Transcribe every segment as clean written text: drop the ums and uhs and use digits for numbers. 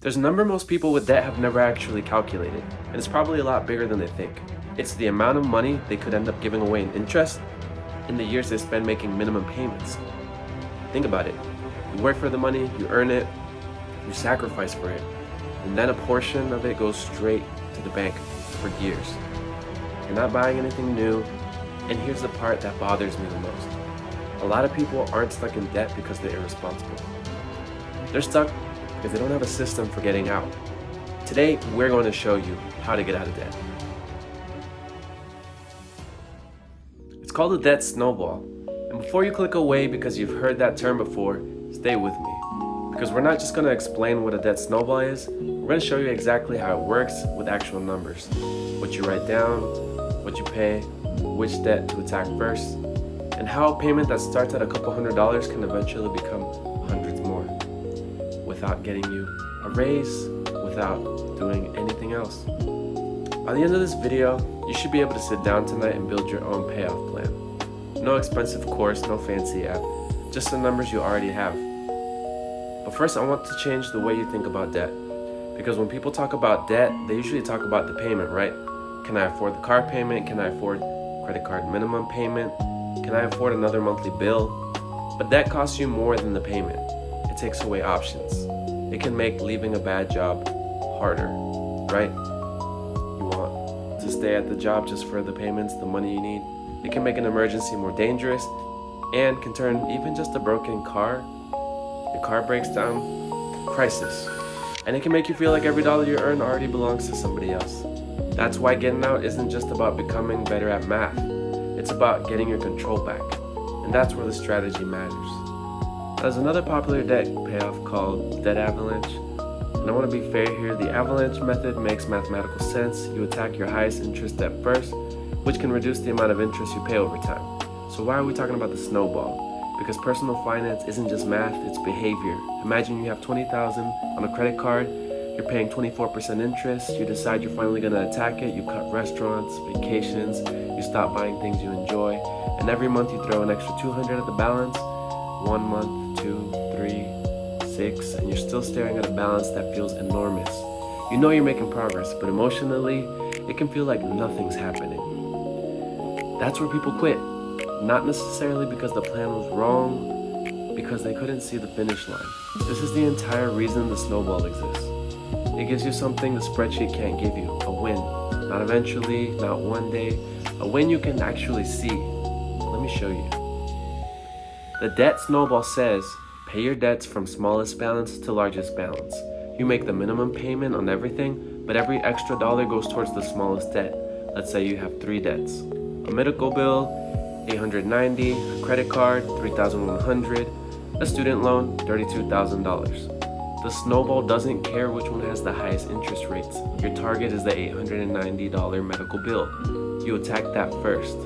There's a number most people with debt have never actually calculated, and it's probably a lot bigger than they think. It's the amount of money they could end up giving away in interest in the years they spend making minimum payments. Think about it. You work for the money, you earn it, you sacrifice for it, and then a portion of it goes straight to the bank for years. You're not buying anything new, and here's the part that bothers me the most. A lot of people aren't stuck in debt because they're irresponsible. They're stuck because they don't have a system for getting out. Today, we're going to show you how to get out of debt. It's called the debt snowball. And before you click away because you've heard that term before, stay with me. Because we're not just going to explain what a debt snowball is, we're going to show you exactly how it works with actual numbers. What you write down, what you pay, which debt to attack first, and how a payment that starts at a couple $100s can eventually become hundreds more without getting you a raise, without doing anything else. By the end of this video, you should be able to sit down tonight and build your own payoff plan. No expensive course, no fancy app, just the numbers you already have. But first, I want to change the way you think about debt. Because when people talk about debt, they usually talk about the payment, right? Can I afford the car payment? Can I afford credit card minimum payment? Can I afford another monthly bill? But debt costs you more than the payment. It takes away options. It can make leaving a bad job harder, right? You want to stay at the job just for the payments, the money you need. It can make an emergency more dangerous and can turn even just a broken car, your car breaks down, crisis. And it can make you feel like every dollar you earn already belongs to somebody else. That's why getting out isn't just about becoming better at math. It's about getting your control back. And that's where the strategy matters. There's another popular debt payoff called debt avalanche. And I want to be fair here, the avalanche method makes mathematical sense. You attack your highest interest debt first, which can reduce the amount of interest you pay over time. So why are we talking about the snowball? Because personal finance isn't just math, it's behavior. Imagine you have $20,000 on a credit card, you're paying 24% interest, you decide you're finally going to attack it, you cut restaurants, vacations, you stop buying things you enjoy, and every month you throw an extra $200 at the balance. 1 month, 2, 3, 6, and you're still staring at a balance that feels enormous. You know you're making progress, but emotionally, it can feel like nothing's happening. That's where people quit. Not necessarily because the plan was wrong, because they couldn't see the finish line. This is the entire reason the snowball exists. It gives you something the spreadsheet can't give you, a win. Not eventually, not one day, a win you can actually see. Let me show you. The debt snowball says, pay your debts from smallest balance to largest balance. You make the minimum payment on everything, but every extra dollar goes towards the smallest debt. Let's say you have 3 debts. A medical bill, $890, a credit card, $3,100, a student loan, $32,000. The snowball doesn't care which one has the highest interest rates. Your target is the $890 medical bill. You attack that first.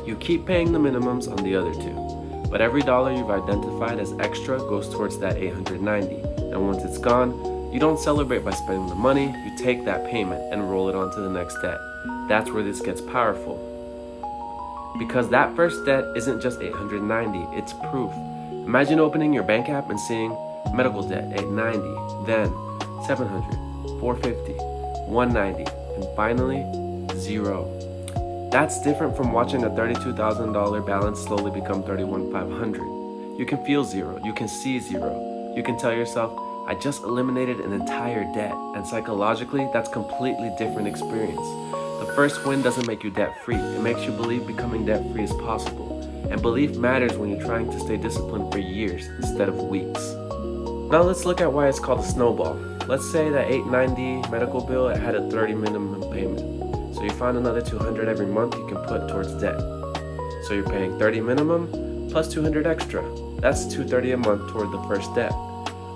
You keep paying the minimums on the other 2. But every dollar you've identified as extra goes towards that $890. And once it's gone, you don't celebrate by spending the money, you take that payment and roll it on to the next debt. That's where this gets powerful. Because that first debt isn't just $890, it's proof. Imagine opening your bank app and seeing medical debt, $890, then $700, $450, $190, and finally, $0. That's different from watching a $32,000 balance slowly become $31,500. You can feel 0, you can see 0. You can tell yourself, I just eliminated an entire debt, and psychologically, that's a completely different experience. The first win doesn't make you debt-free, it makes you believe becoming debt-free is possible. And belief matters when you're trying to stay disciplined for years instead of weeks. Now let's look at why it's called a snowball. Let's say that $890 medical bill, it had a $30 minimum payment. So you find another $200 every month you can put towards debt. So you're paying $30 minimum plus $200 extra. That's $230 a month toward the first debt.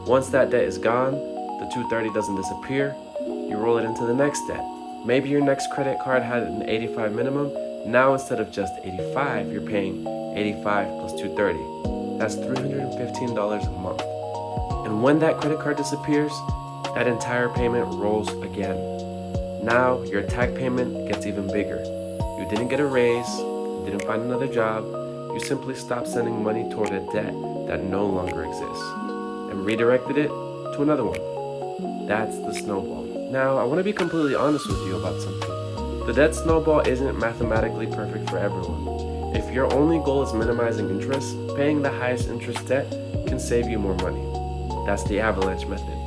Once that debt is gone, the $230 doesn't disappear, you roll it into the next debt. Maybe your next credit card had an $85 minimum. Now instead of just $85, you're paying $85 plus $230. That's $315 a month. And when that credit card disappears, that entire payment rolls again. Now your attack payment gets even bigger. You didn't get a raise, you didn't find another job, you simply stopped sending money toward a debt that no longer exists and redirected it to another one. That's the snowball. Now, I want to be completely honest with you about something. The debt snowball isn't mathematically perfect for everyone. If your only goal is minimizing interest, paying the highest interest debt can save you more money. That's the avalanche method.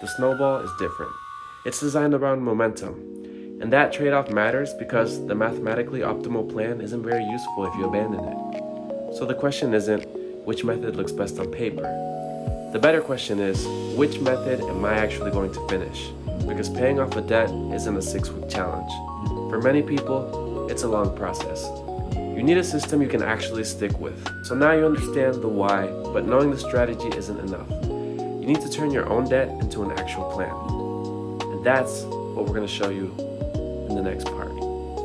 The snowball is different. It's designed around momentum. And that trade-off matters because the mathematically optimal plan isn't very useful if you abandon it. So the question isn't which method looks best on paper. The better question is, which method am I actually going to finish? Because paying off a debt isn't a 6-week challenge. For many people, it's a long process. You need a system you can actually stick with. So now you understand the why, but knowing the strategy isn't enough. You need to turn your own debt into an actual plan. And that's what we're going to show you in the next part.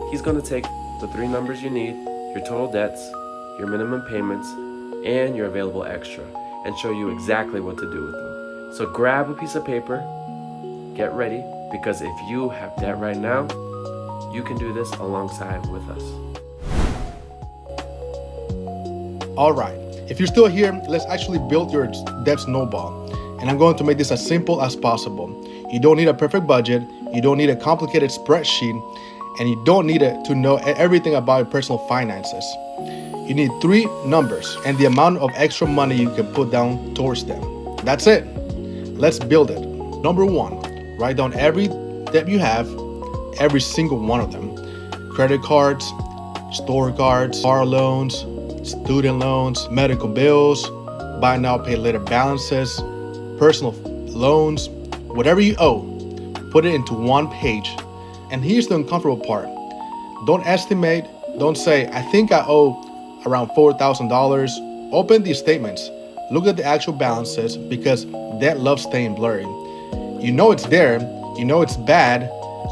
He's going to take the 3 numbers you need, your total debts, your minimum payments, and your available extra, and show you exactly what to do with them. So grab a piece of paper, get ready, because if you have debt right now, you can do this alongside with us. All right, if you're still here, let's actually build your debt snowball. And I'm going to make this as simple as possible. You don't need a perfect budget, you don't need a complicated spreadsheet, and you don't need to know everything about your personal finances. You need 3 numbers and the amount of extra money you can put down towards them. That's it. Let's build it. Number 1, write down every debt you have, every single one of them. Credit cards, store cards, car loans, student loans, medical bills, buy now, pay later balances, personal loans, whatever you owe, put it into one page. And here's the uncomfortable part. Don't estimate, don't say, I think I owe around $4,000. Open these statements. Look at the actual balances because debt loves staying blurry. You know it's there, you know it's bad,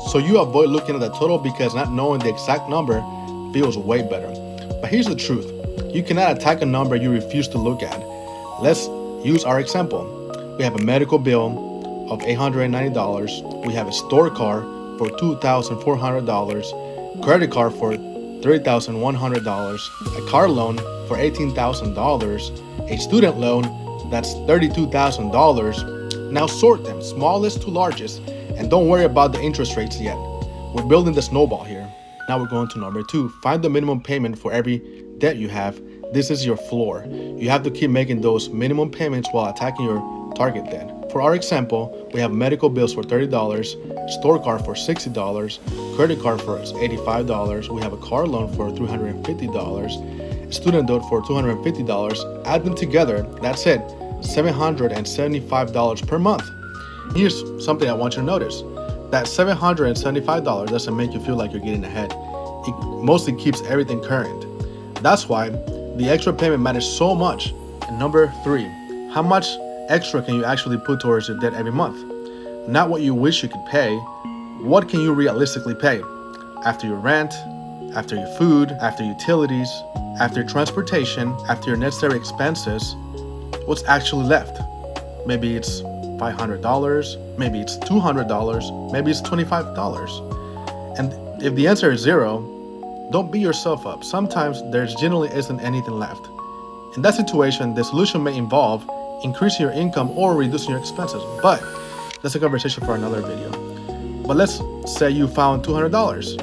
so you avoid looking at the total because not knowing the exact number feels way better. But here's the truth. You cannot attack a number you refuse to look at. Let's use our example. We have a medical bill of $890. We have a store car for $2,400, credit card for $3,100, a car loan for $18,000, a student loan that's $32,000. Now sort them, smallest to largest, and don't worry about the interest rates yet. We're building the snowball here. Now we're going to number 2. Find the minimum payment for every debt you have. This is your floor. You have to keep making those minimum payments while attacking your target debt. For our example, we have medical bills for $30, store card for $60, credit card for $85, we have a car loan for $350, student debt for $250. Add them together, that's it, $775 per month. Here's something I want you to notice. That $775 doesn't make you feel like you're getting ahead. It mostly keeps everything current. That's why the extra payment matters so much. And number 3, how much extra can you actually put towards your debt every month? Not what you wish you could pay. What can you realistically pay? After your rent, after your food, after utilities, after transportation, after your necessary expenses, what's actually left? Maybe it's $500, maybe it's $200, maybe it's $25. And if the answer is 0, don't beat yourself up. Sometimes there generally isn't anything left. In that situation, the solution may involve increasing your income or reducing your expenses, but that's a conversation for another video. But let's say you found $200.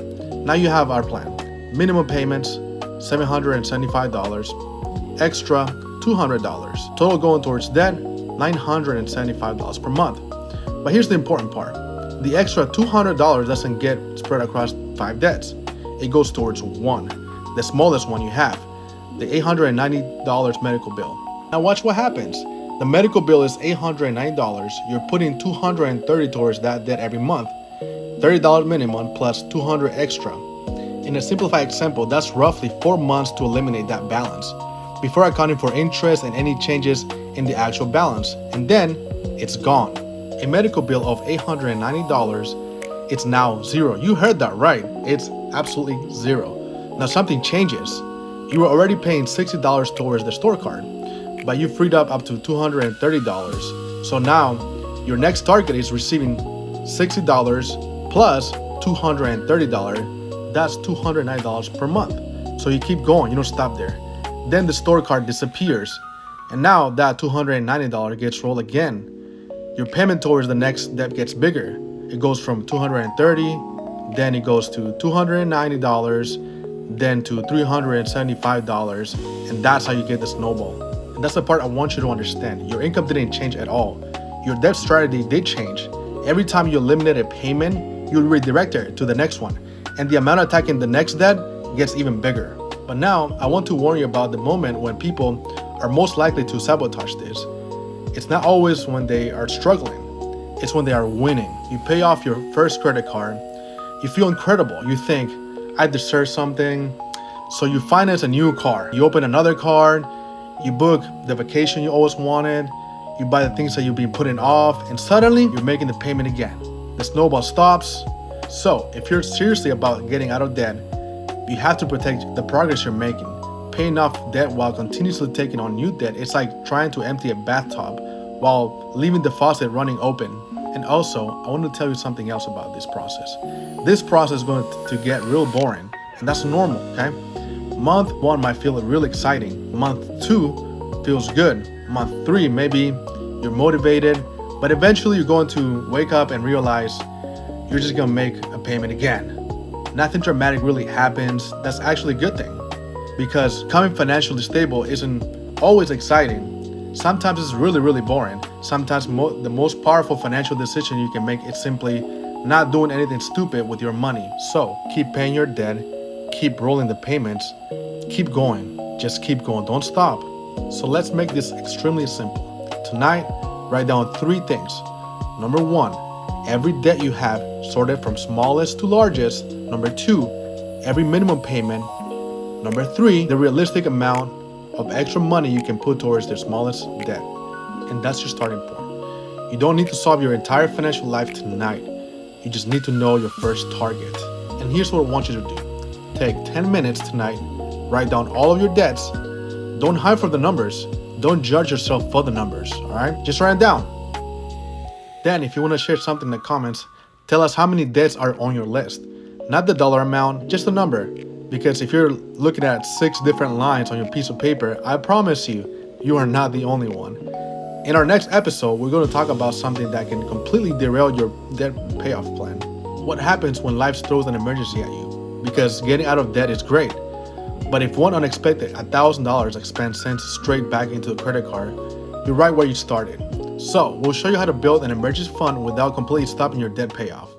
Now you have our plan. Minimum payments, $775, extra $200. Total going towards debt, $975 per month. But here's the important part. The extra $200 doesn't get spread across 5 debts. It goes towards one, the smallest one you have, the $890 medical bill. Now watch what happens. The medical bill is $890. You're putting $230 towards that debt every month. $30 minimum plus $200 extra. In a simplified example, that's roughly 4 months to eliminate that balance, before accounting for interest and any changes in the actual balance. And then it's gone. A medical bill of $890, it's now 0. You heard that right. It's absolutely 0. Now something changes. You were already paying $60 towards the store card, but you freed up to $230. So now your next target is receiving $60 plus $230. That's $209 per month. So you keep going, you don't stop there. Then the store card disappears. And now that $290 gets rolled again. your payment towards the next debt gets bigger. It goes from $230, then it goes to $290, then to $375, and that's how you get the snowball. And that's the part I want you to understand. Your income didn't change at all. Your debt strategy did change. Every time you eliminate a payment, you redirect it to the next one, and the amount attacking the next debt gets even bigger. But now, I want to warn you about the moment when people are most likely to sabotage this. It's not always when they are struggling. It's when they are winning. You pay off your first credit card. You feel incredible. You think, I deserve something. So you finance a new car. You open another card. You book the vacation you always wanted. You buy the things that you've been putting off. And suddenly, you're making the payment again. The snowball stops. So if you're seriously about getting out of debt, you have to protect the progress you're making. Paying off debt while continuously taking on new debt, it's like trying to empty a bathtub while leaving the faucet running open. And also, I want to tell you something else about this process. This process is going to get real boring, and that's normal, okay? Month 1 might feel really exciting. Month 2 feels good. Month 3, maybe you're motivated, but eventually you're going to wake up and realize you're just going to make a payment again. Nothing dramatic really happens. That's actually a good thing, because becoming financially stable isn't always exciting. Sometimes it's really boring. Sometimes the most powerful financial decision you can make is simply not doing anything stupid with your money. So keep paying your debt, keep rolling the payments, keep going, just keep going, don't stop. So let's make this extremely simple. Tonight, write down 3 things. Number 1, every debt you have sorted from smallest to largest. Number 2, every minimum payment. Number 3, the realistic amount of extra money you can put towards the smallest debt. And that's your starting point. You don't need to solve your entire financial life tonight. You just need to know your first target. And here's what I want you to do. Take 10 minutes tonight, write down all of your debts. Don't hide for the numbers. Don't judge yourself for the numbers, all right? Just write it down. Then if you want to share something in the comments, tell us how many debts are on your list. Not the dollar amount, just the number. Because if you're looking at 6 different lines on your piece of paper, I promise you, you are not the only one. In our next episode, we're going to talk about something that can completely derail your debt payoff plan. What happens when life throws an emergency at you? Because getting out of debt is great. But if one unexpected $1,000 expense sends straight back into a credit card, you're right where you started. So we'll show you how to build an emergency fund without completely stopping your debt payoff.